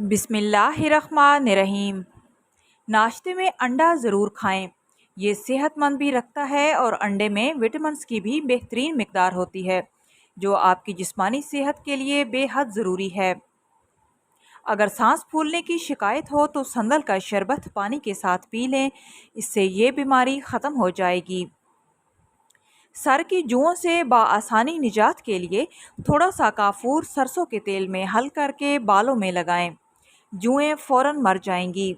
بسم اللہ الرحمن الرحیم۔ ناشتے میں انڈا ضرور کھائیں، یہ صحت مند بھی رکھتا ہے اور انڈے میں وٹامنس کی بھی بہترین مقدار ہوتی ہے جو آپ کی جسمانی صحت کے لیے بے حد ضروری ہے۔ اگر سانس پھولنے کی شکایت ہو تو سندل کا شربت پانی کے ساتھ پی لیں، اس سے یہ بیماری ختم ہو جائے گی۔ سر کی جوؤں سے بآسانی نجات کے لیے تھوڑا سا کافور سرسوں کے تیل میں حل کر کے بالوں میں لگائیں، جوئیں فوراً مر جائیں گی۔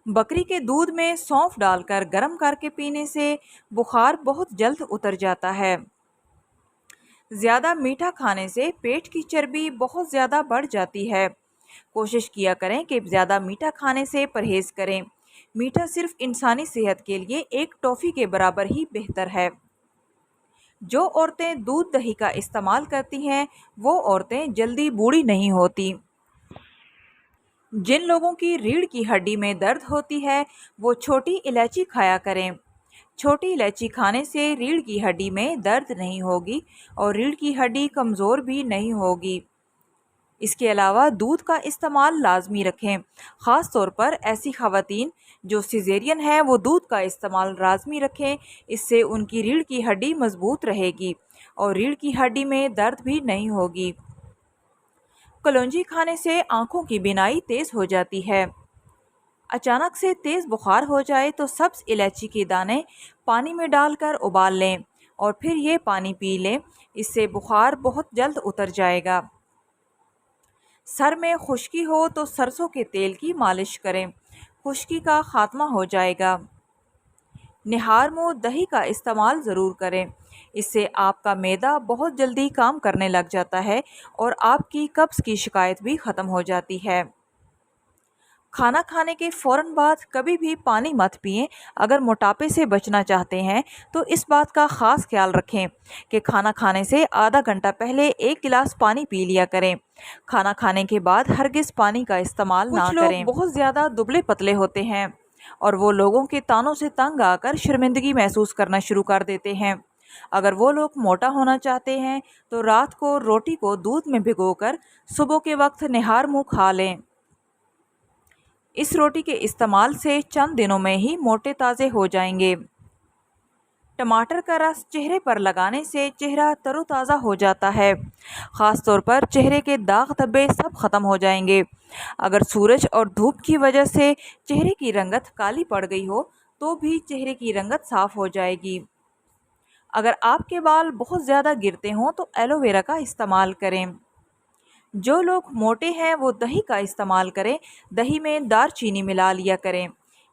بکری کے دودھ میں سونف ڈال کر گرم کر کے پینے سے بخار بہت جلد اتر جاتا ہے۔ زیادہ میٹھا کھانے سے پیٹ کی چربی بہت زیادہ بڑھ جاتی ہے۔ کوشش کیا کریں کہ زیادہ میٹھا کھانے سے پرہیز کریں۔ میٹھا صرف انسانی صحت کے لیے ایک ٹافی کے برابر ہی بہتر ہے۔ جو عورتیں دودھ دہی کا استعمال کرتی ہیں وہ عورتیں جلدی بوڑھی نہیں ہوتی۔ جن لوگوں کی ریڑھ کی ہڈی میں درد ہوتی ہے وہ چھوٹی الائچی کھایا کریں۔ چھوٹی الائچی کھانے سے ریڑھ کی ہڈی میں درد نہیں ہوگی اور ریڑھ کی ہڈی کمزور بھی نہیں ہوگی۔ اس کے علاوہ دودھ کا استعمال لازمی رکھیں۔ خاص طور پر ایسی خواتین جو سیزیرین ہیں وہ دودھ کا استعمال لازمی رکھیں، اس سے ان کی ریڑھ کی ہڈی مضبوط رہے گی اور ریڑھ کی ہڈی میں درد بھی نہیں ہوگی۔ کلونجی کھانے سے آنکھوں کی بینائی تیز ہو جاتی ہے۔ اچانک سے تیز بخار ہو جائے تو سبز الائچی کے دانے پانی میں ڈال کر ابال لیں اور پھر یہ پانی پی لیں، اس سے بخار بہت جلد اتر جائے گا۔ سر میں خشکی ہو تو سرسوں کے تیل کی مالش کریں، خشکی کا خاتمہ ہو جائے گا۔ نہار منہ دہی کا استعمال ضرور کریں، اس سے آپ کا معدہ بہت جلدی کام کرنے لگ جاتا ہے اور آپ کی قبض کی شکایت بھی ختم ہو جاتی ہے۔ کھانا کھانے کے فوراً بعد کبھی بھی پانی مت پئیں۔ اگر موٹاپے سے بچنا چاہتے ہیں تو اس بات کا خاص خیال رکھیں کہ کھانا کھانے سے آدھا گھنٹہ پہلے 1 گلاس پانی پی لیا کریں۔ کھانا کھانے کے بعد ہرگز پانی کا استعمال نہ کریں۔ کچھ لوگ بہت زیادہ دبلے پتلے ہوتے ہیں اور وہ لوگوں کے تانوں سے تنگ آ کر شرمندگی محسوس کرنا شروع کر دیتے ہیں۔ اگر وہ لوگ موٹا ہونا چاہتے ہیں تو رات کو روٹی کو دودھ میں بھگو کر صبح کے وقت نہار منہ کھا لیں۔ اس روٹی کے استعمال سے چند دنوں میں ہی موٹے تازے ہو جائیں گے۔ ٹماٹر کا رس چہرے پر لگانے سے چہرہ تر و تازہ ہو جاتا ہے۔ خاص طور پر چہرے کے داغ دھبے سب ختم ہو جائیں گے۔ اگر سورج اور دھوپ کی وجہ سے چہرے کی رنگت کالی پڑ گئی ہو تو بھی چہرے کی رنگت صاف ہو جائے گی۔ اگر آپ کے بال بہت زیادہ گرتے ہوں تو ایلو ویرا کا استعمال کریں۔ جو لوگ موٹے ہیں وہ دہی کا استعمال کریں، دہی میں دار چینی ملا لیا کریں۔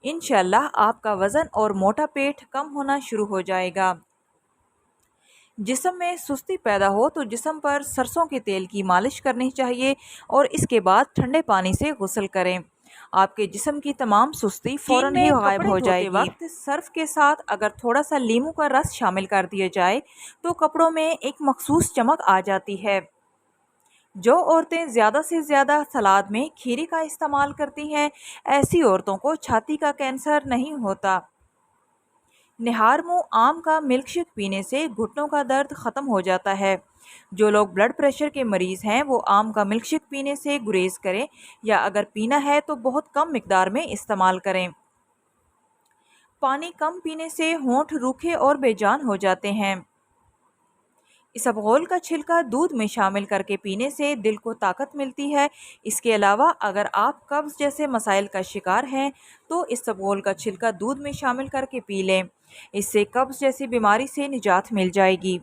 انشاءاللہ آپ کا وزن اور موٹا پیٹ کم ہونا شروع ہو جائے گا۔ جسم میں سستی پیدا ہو تو جسم پر سرسوں کے تیل کی مالش کرنی چاہیے اور اس کے بعد ٹھنڈے پانی سے غسل کریں۔ آپ کے جسم کی تمام سستی فوراً ہی غائب ہو جائے گی۔ وقت سرف کے ساتھ اگر تھوڑا سا لیموں کا رس شامل کر دیا جائے تو کپڑوں میں ایک مخصوص چمک آ جاتی ہے۔ جو عورتیں زیادہ سے زیادہ سلاد میں کھیرے کا استعمال کرتی ہیں ایسی عورتوں کو چھاتی کا کینسر نہیں ہوتا۔ نہار منہ آم کا ملک شیک پینے سے گھٹنوں کا درد ختم ہو جاتا ہے۔ جو لوگ بلڈ پریشر کے مریض ہیں وہ آم کا ملک شیک پینے سے گریز کریں یا اگر پینا ہے تو بہت کم مقدار میں استعمال کریں۔ پانی کم پینے سے ہونٹ روکھے اور بے جان ہو جاتے ہیں۔ اسبغول کا چھلکا دودھ میں شامل کر کے پینے سے دل کو طاقت ملتی ہے۔ اس کے علاوہ اگر آپ قبض جیسے مسائل کا شکار ہیں تو اسبغول کا چھلکا دودھ میں شامل کر کے پی لیں، اس سے قبض جیسی بیماری سے نجات مل جائے گی۔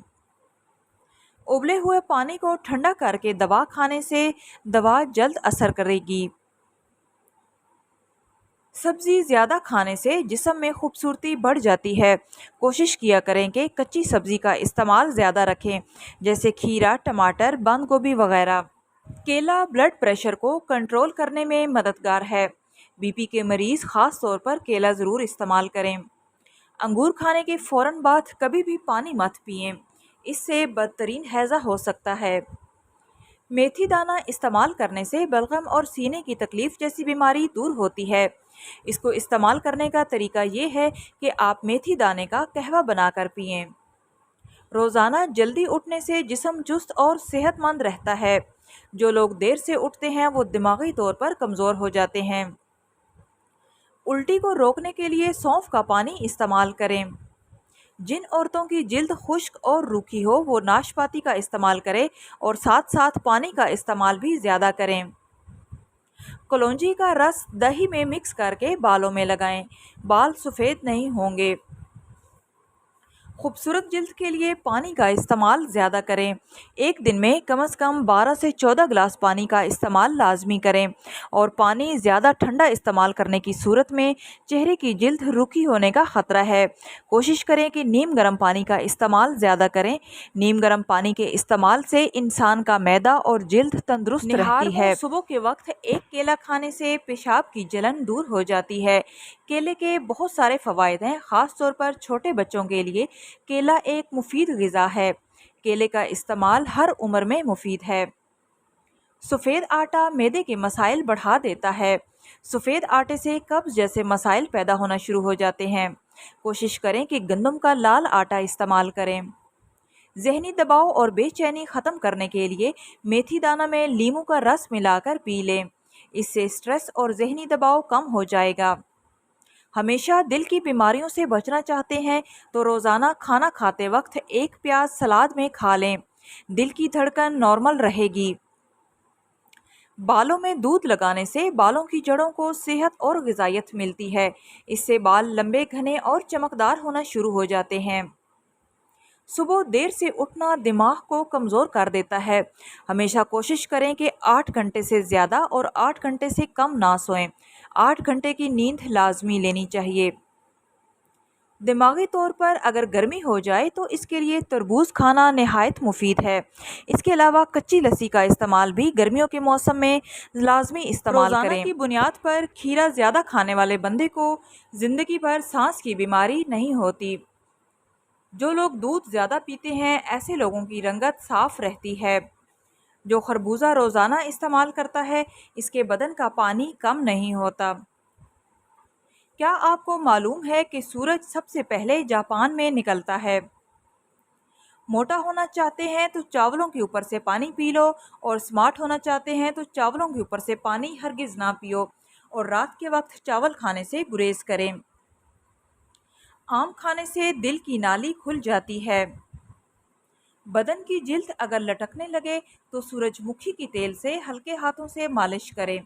ابلے ہوئے پانی کو ٹھنڈا کر کے دوا کھانے سے دوا جلد اثر کرے گی۔ سبزی زیادہ کھانے سے جسم میں خوبصورتی بڑھ جاتی ہے۔ کوشش کیا کریں کہ کچی سبزی کا استعمال زیادہ رکھیں، جیسے کھیرا، ٹماٹر، بند گوبھی وغیرہ۔ کیلا بلڈ پریشر کو کنٹرول کرنے میں مددگار ہے۔ بی پی کے مریض خاص طور پر کیلا ضرور استعمال کریں۔ انگور کھانے کے فوراً بعد کبھی بھی پانی مت پئیں، اس سے بدترین ہیضہ ہو سکتا ہے۔ میتھی دانہ استعمال کرنے سے بلغم اور سینے کی تکلیف جیسی بیماری دور ہوتی ہے۔ اس کو استعمال کرنے کا طریقہ یہ ہے کہ آپ میتھی دانے کا قہوہ بنا کر پئیں۔ روزانہ جلدی اٹھنے سے جسم چست اور صحت مند رہتا ہے۔ جو لوگ دیر سے اٹھتے ہیں وہ دماغی طور پر کمزور ہو جاتے ہیں۔ الٹی کو روکنے کے لیے سونف کا پانی استعمال کریں۔ جن عورتوں کی جلد خشک اور روکھی ہو وہ ناشپاتی کا استعمال کریں اور ساتھ ساتھ پانی کا استعمال بھی زیادہ کریں۔ کلونجی کا رس دہی میں مکس کر کے بالوں میں لگائیں، بال سفید نہیں ہوں گے۔ خوبصورت جلد کے لیے پانی کا استعمال زیادہ کریں۔ ایک دن میں کم از کم 12 سے 14 گلاس پانی کا استعمال لازمی کریں، اور پانی زیادہ ٹھنڈا استعمال کرنے کی صورت میں چہرے کی جلد روکھی ہونے کا خطرہ ہے۔ کوشش کریں کہ نیم گرم پانی کا استعمال زیادہ کریں۔ نیم گرم پانی کے استعمال سے انسان کا معدہ اور جلد تندرست رہتی ہے۔ صبح کے وقت ایک کیلا کھانے سے پیشاب کی جلن دور ہو جاتی ہے۔ کیلے کے بہت سارے فوائد ہیں، خاص طور پر چھوٹے بچوں کے لیے کیلا ایک مفید غذا ہے۔ کیلے کا استعمال ہر عمر میں مفید ہے۔ سفید آٹا معدے کے مسائل بڑھا دیتا ہے۔ سفید آٹے سے قبض جیسے مسائل پیدا ہونا شروع ہو جاتے ہیں۔ کوشش کریں کہ گندم کا لال آٹا استعمال کریں۔ ذہنی دباؤ اور بے چینی ختم کرنے کے لیے میتھی دانہ میں لیموں کا رس ملا کر پی لیں۔ اس سے سٹریس اور ذہنی دباؤ کم ہو جائے گا۔ ہمیشہ دل کی بیماریوں سے بچنا چاہتے ہیں تو روزانہ کھانا کھاتے وقت ایک پیاز سلاد میں کھا لیں۔ دل کی دھڑکن نارمل رہے گی۔ بالوں میں دودھ لگانے سے بالوں کی جڑوں کو صحت اور غذائیت ملتی ہے۔ اس سے بال لمبے، گھنے اور چمکدار ہونا شروع ہو جاتے ہیں۔ صبح دیر سے اٹھنا دماغ کو کمزور کر دیتا ہے۔ ہمیشہ کوشش کریں کہ 8 گھنٹے سے زیادہ اور 8 گھنٹے سے کم نہ سوئیں۔ 8 گھنٹے کی نیند لازمی لینی چاہیے۔ دماغی طور پر اگر گرمی ہو جائے تو اس کے لیے تربوز کھانا نہایت مفید ہے۔ اس کے علاوہ کچی لسی کا استعمال بھی گرمیوں کے موسم میں لازمی استعمال کریں۔ روزانہ کی بنیاد پر کھیرا زیادہ کھانے والے بندے کو زندگی بھر سانس کی بیماری نہیں ہوتی۔ جو لوگ دودھ زیادہ پیتے ہیں ایسے لوگوں کی رنگت صاف رہتی ہے۔ جو خربوزہ روزانہ استعمال کرتا ہے اس کے بدن کا پانی کم نہیں ہوتا۔ کیا آپ کو معلوم ہے کہ سورج سب سے پہلے جاپان میں نکلتا ہے؟ موٹا ہونا چاہتے ہیں تو چاولوں کے اوپر سے پانی پی لو، اور سمارٹ ہونا چاہتے ہیں تو چاولوں کے اوپر سے پانی ہرگز نہ پیو، اور رات کے وقت چاول کھانے سے گریز کریں۔ آم کھانے سے دل کی نالی کھل جاتی ہے۔ بدن کی جلد اگر لٹکنے لگے تو سورج مکھی کی تیل سے ہلکے ہاتھوں سے مالش کریں۔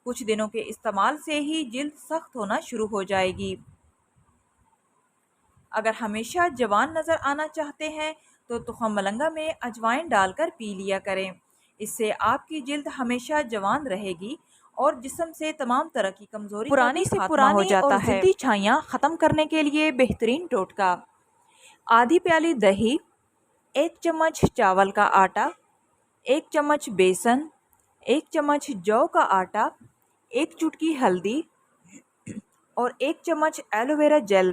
کچھ دنوں کے استعمال سے ہی جلد سخت ہونا شروع ہو جائے گی۔ اگر ہمیشہ جوان نظر آنا چاہتے ہیں تو تخم ملنگا میں اجوائن ڈال کر پی لیا کریں۔ اس سے آپ کی جلد ہمیشہ جوان رہے گی اور جسم سے تمام طرح کی کمزوری پرانی سے پرانی ہو جاتا ہے۔ ضدی چھائیاں ختم کرنے کے لیے بہترین ٹوٹکا: آدھی پیالی دہی، 1 چمچ چاول کا آٹا، 1 چمچ بیسن، 1 چمچ جو کا آٹا، 1 چٹکی ہلدی اور 1 چمچ ایلو ویرا جیل۔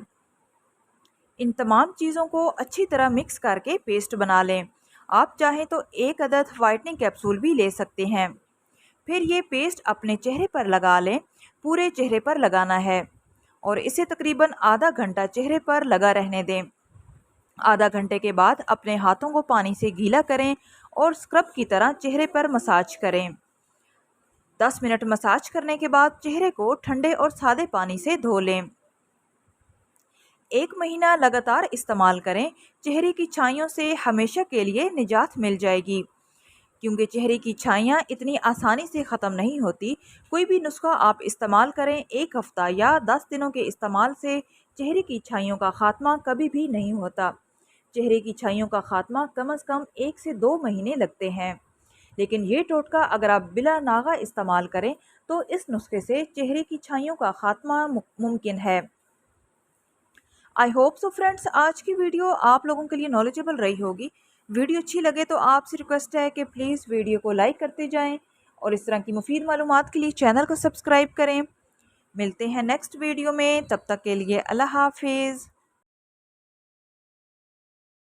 ان تمام چیزوں کو اچھی طرح مکس کر کے پیسٹ بنا لیں۔ آپ چاہیں تو 1 عدد وائٹننگ کیپسول بھی لے سکتے ہیں۔ پھر یہ پیسٹ اپنے چہرے پر لگا لیں۔ پورے چہرے پر لگانا ہے اور اسے تقریباً آدھا گھنٹہ چہرے پر لگا رہنے دیں۔ آدھا گھنٹے کے بعد اپنے ہاتھوں کو پانی سے گیلا کریں اور اسکرب کی طرح چہرے پر مساج کریں۔ 10 منٹ مساج کرنے کے بعد چہرے کو ٹھنڈے اور سادے پانی سے دھو لیں۔ 1 مہینہ لگاتار استعمال کریں۔ چہرے کی چھائیوں سے ہمیشہ کے لیے نجات مل جائے گی۔ کیونکہ چہرے کی چھائیاں اتنی آسانی سے ختم نہیں ہوتی۔ کوئی بھی نسخہ آپ استعمال کریں، 1 ہفتہ یا 10 دنوں کے استعمال سے چہرے کی چھائیوں کا خاتمہ کبھی بھی نہیں ہوتا۔ چہرے کی چھائیوں کا خاتمہ کم از کم 1 سے 2 مہینے لگتے ہیں، لیکن یہ ٹوٹکا اگر آپ بلا ناغہ استعمال کریں تو اس نسخے سے چہرے کی چھائیوں کا خاتمہ ممکن ہے۔ آئی ہوپ سو فرینڈس، آج کی ویڈیو آپ لوگوں کے لیے نالجبل رہی ہوگی۔ ویڈیو اچھی لگے تو آپ سے ریکویسٹ ہے کہ پلیز ویڈیو کو لائک کرتے جائیں اور اس طرح کی مفید معلومات کے لیے چینل کو سبسکرائب کریں۔ ملتے ہیں نیکسٹ ویڈیو میں، تب تک کے لیے اللہ حافظ۔